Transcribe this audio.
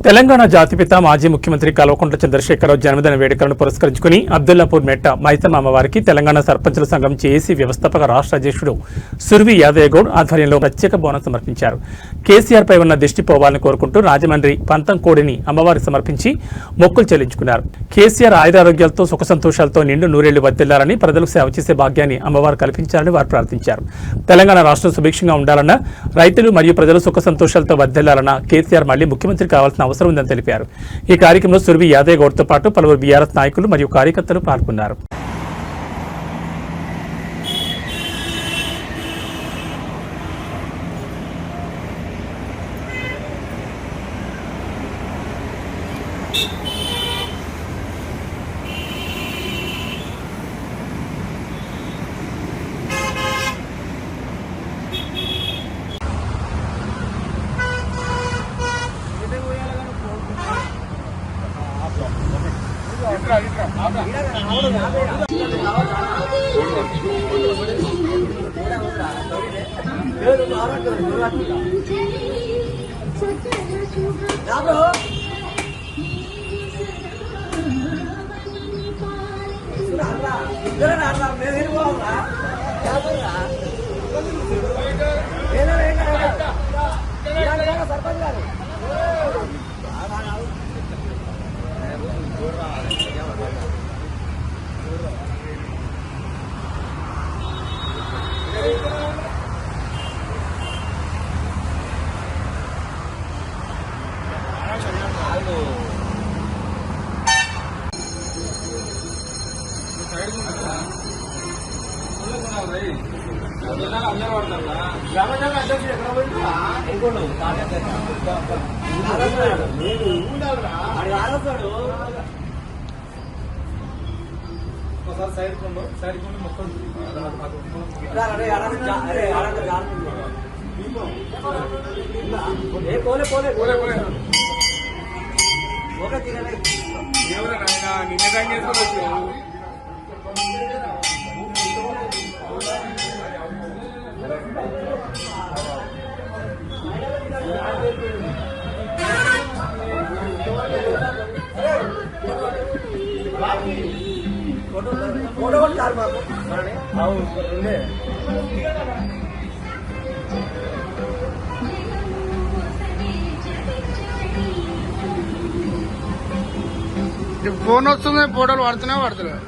తెలంగాణ జాతిపిత మాజీ ముఖ్యమంత్రి కల్వకుంట్ల చంద్రశేఖరరావు జన్మదిన వేడుకలను పురస్కరించుకుని అబ్దుల్లాపూర్ మెట్ట మైసమ్మ అమ్మవారికి తెలంగాణ సర్పంచుల సంఘం జేఏసీ వ్యవస్థాపక రాష్ట్ర అధ్యక్షుడు సుర్వి యాదయ్యగౌడ్ ఆధ్వర్యంలో ప్రత్యేక బోనం సమర్పించారు. కేసీఆర్ పై ఉన్న దిష్టి పోవాలని కోరుకుంటూ రాజమండ్రి పంతం కోడిని అమ్మవారికి సమర్పించి మొక్కులు చెల్లించుకున్నారు. కేసీఆర్ ఆయురారోగ్యాలతో సుఖ సంతోషాలతో నిండు నూరేళ్లు వర్ధిల్లాలని, ప్రజలకు సేవ చేసే భాగ్యాన్ని అమ్మవారు కల్పించాలని వారు ప్రార్థించారు. తెలంగాణ రాష్ట్రం సుభిక్షంగా ఉండాలన్నా, రైతులు మరియు ప్రజలు సుఖ సంతోషాలతో వర్ధిల్లాలన్నా కేసీఆర్ మళ్లీ ముఖ్యమంత్రి కావాల్సిన అవసరం ఉందని తెలిపారు. ఈ కార్యక్రమంలో సుర్వి యాదయ్యగౌడ్తో పాటు పలువురు బీఆర్ఎస్ నాయకులు మరియు కార్యకర్తలు పాల్గొన్నారు. ఫోన్ వస్తుంది, ఫోటోలు పడుతూనే పడుతున్నాయి.